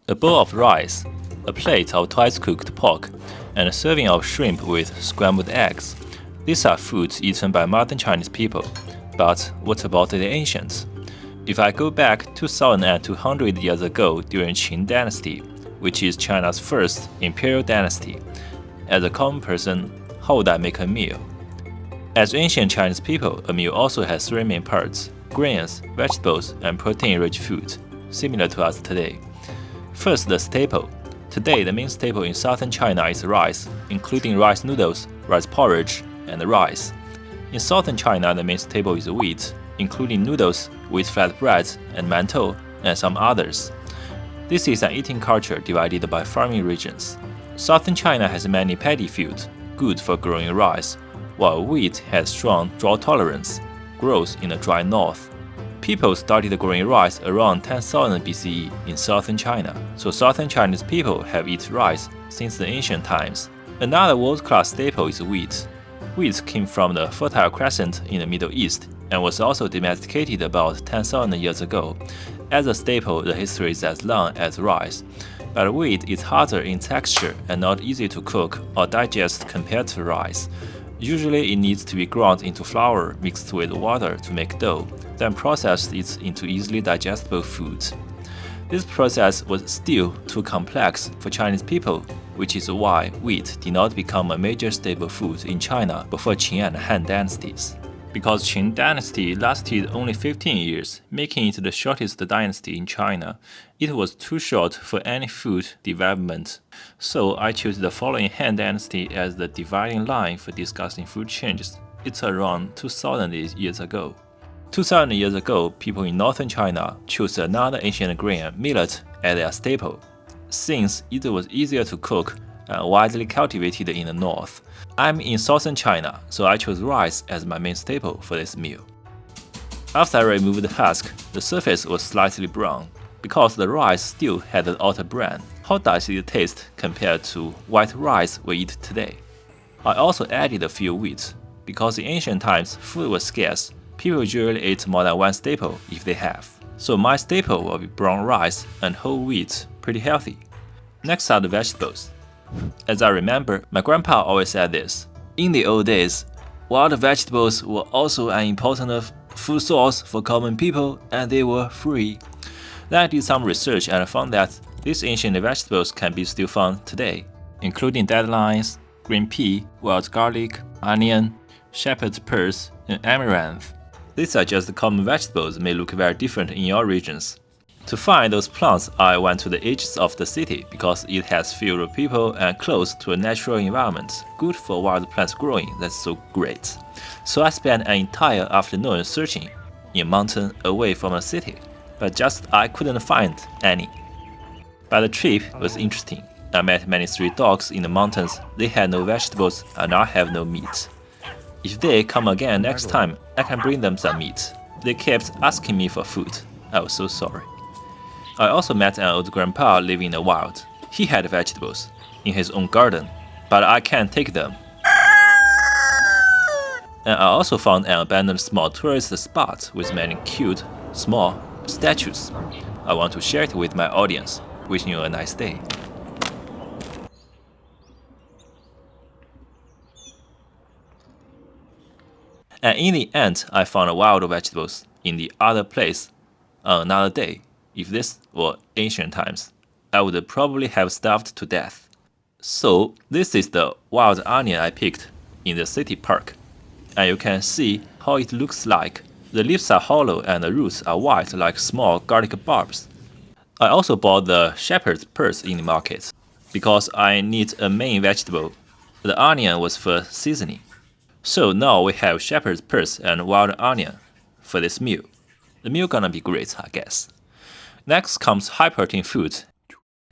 A bowl of rice, a plate of twice-cooked pork, and a serving of shrimp with scrambled eggs. These are foods eaten by modern Chinese people. But what about the ancients? If I go back 2,200 years ago during Qin Dynasty, which is China's first imperial dynasty, as a common person, how would I make a meal? As ancient Chinese people, a meal also has three main parts: grains, vegetables, and protein-rich food, similar to us today. First, the staple. Today, the main staple in southern China is rice, including rice noodles, rice porridge, and rice. In southern China, the main staple is wheat, including noodles, wheat flatbread, and mantou, and some others. This is an eating culture divided by farming regions. Southern China has many paddy fields, good for growing rice, while wheat has strong drought tolerance, grows in the dry north. People started growing rice around 10,000 BCE in southern China, so southern Chinese people have eaten rice since the ancient times. Another world-class staple is wheat. Wheat came from the Fertile Crescent in the Middle East and was also domesticated about 10,000 years ago. As a staple, the history is as long as rice, but wheat is harder in texture and not easy to cook or digest compared to rice. Usually it needs to be ground into flour mixed with water to make dough, then processed into easily digestible foods. This process was still too complex for Chinese people, which is why wheat did not become a major staple food in China before Qin and Han dynasties. Because Qin dynasty lasted only 15 years, making it the shortest dynasty in China, it was too short for any food development. So I choose the following Han dynasty as the dividing line for discussing food changes. It's around 2000 years ago. 2000 years ago, people in northern China chose another ancient grain, millet, as their staple, since it was easier to cook and widely cultivated in the north. I'm in southern China, so I chose rice as my main staple for this meal. After I removed the husk, the surface was slightly brown, because the rice still had the outer bran. How does it taste compared to white rice we eat today? I also added a few wheat, because in ancient times food was scarce. People usually ate more than one staple if they have. So my staple will be brown rice and whole wheat, pretty healthy. Next are the vegetables. As I remember, my grandpa always said this: in the old days, wild vegetables were also an important food source for common people and they were free. Then I did some research and found that these ancient vegetables can be still found today, including dandelions, green pea, wild garlic, onion, shepherd's purse, and amaranth. These are just common vegetables may look very different in your regions. To find those plants, I went to the edges of the city because it has fewer people and close to a natural environment, good for wild plants growing. That's so great. So I spent an entire afternoon searching in a mountain away from a city, but I couldn't find any. But the trip was interesting. I met many street dogs in the mountains. They had no vegetables and I have no meat. If they come again next time, I can bring them some meat. They kept asking me for food. I was so sorry. I also met an old grandpa living in the wild. He had vegetables in his own garden, but I can't take them. And I also found an abandoned small tourist spot with many cute, small statues. I want to share it with my audience. Wishing you a nice day. And in the end, I found wild vegetables in the other place on another day. If this were ancient times, I would probably have starved to death. So this is the wild onion I picked in the city park. And you can see how it looks like. The leaves are hollow and the roots are white like small garlic bulbs. I also bought the shepherd's purse in the market because I need a main vegetable. The onion was for seasoning. So now we have shepherd's purse and wild onion for this meal. The meal gonna be great, I guess. Next comes high-protein food.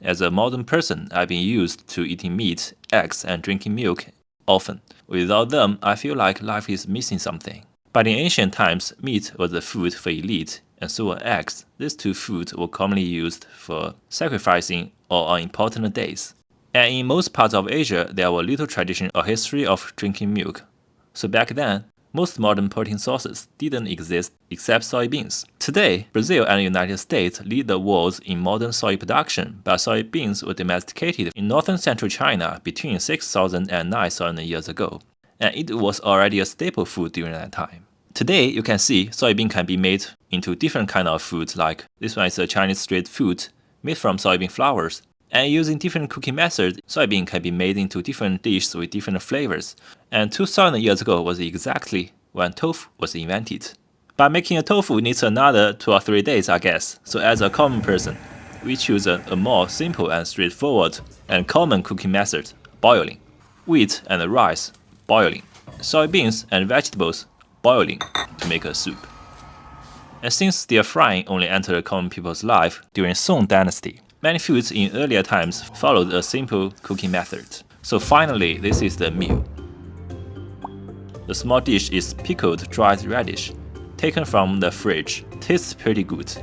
As a modern person, I've been used to eating meat, eggs, and drinking milk often. Without them, I feel like life is missing something. But in ancient times, meat was the food for elite, and so were eggs. These two foods were commonly used for sacrificing or on important days. And in most parts of Asia, there was little tradition or history of drinking milk. So back then, Most modern protein sources didn't exist except soybeans. Today, Brazil and the United States lead the world in modern soy production, but soybeans were domesticated in northern central China between 6,000 and 9,000 years ago, and it was already a staple food during that time. Today, you can see soybean can be made into different kind of foods, like this one is a Chinese street food made from soybean flours. And using different cooking methods, soybean can be made into different dishes with different flavors. And 2,000 years ago was exactly when tofu was invented. But making a tofu needs another 2 or 3 days, I guess. So as a common person, we choose a more simple and straightforward and common cooking method, boiling. Wheat and rice, boiling. Soybeans and vegetables, boiling to make a soup. And since stir frying only entered common people's life during Song Dynasty, many foods in earlier times followed a simple cooking method. So finally, this is the meal. The small dish is pickled dried radish, taken from the fridge. Tastes pretty good.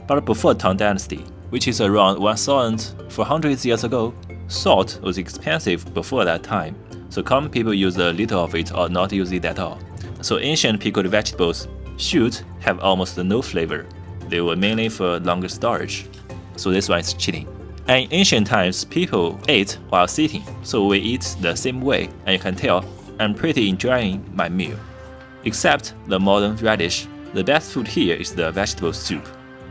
But before Tang Dynasty, which is around 1,400 years ago, salt was expensive before that time. So common people use a little of it or not use it at all. So ancient pickled vegetables should have almost no flavor. They were mainly for longer storage. So this one is cheating. And in ancient times, people ate while sitting, so we eat the same way, and you can tell I'm pretty enjoying my meal. Except the modern radish, the best food here is the vegetable soup.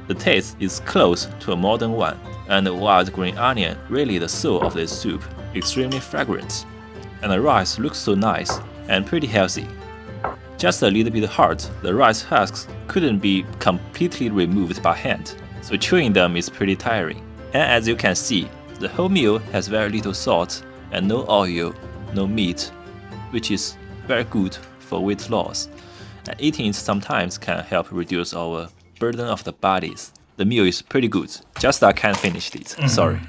The taste is close to a modern one, and the wild green onion really the soul of this soup, extremely fragrant. And the rice looks so nice and pretty healthy. Just a little bit hard, the rice husks couldn't be completely removed by hand, so chewing them is pretty tiring. And as you can see, the whole meal has very little salt and no oil, no meat, which is very good for weight loss. And eating it sometimes can help reduce our burden of the bodies. The meal is pretty good, just I can't finish it, sorry.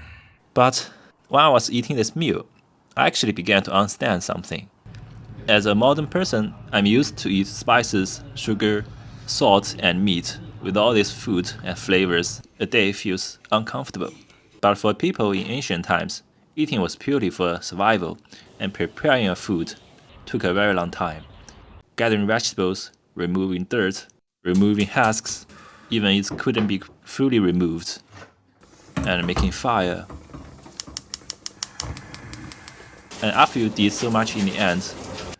But when I was eating this meal, I actually began to understand something. As a modern person, I'm used to eat spices, sugar, salt, and meat. With all this food and flavors, a day feels uncomfortable. But for people in ancient times, eating was purely for survival, and preparing a food took a very long time. Gathering vegetables, removing dirt, removing husks, even it couldn't be fully removed, and making fire. And after you did so much in the end,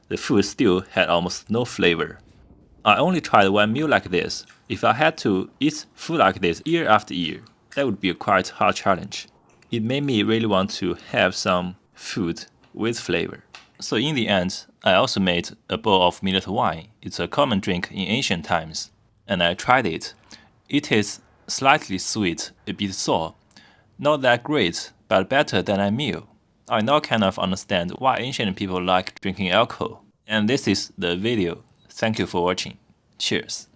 the food still had almost no flavor. I only tried one meal like this. If I had to eat food like this year after year, that would be a quite hard challenge. It made me really want to have some food with flavor. So in the end, I also made a bowl of millet wine. It's a common drink in ancient times, and I tried it. It is slightly sweet, a bit sour. Not that great, but better than a meal. I now kind of understand why ancient people like drinking alcohol. And this is the video. Thank you for watching. Cheers.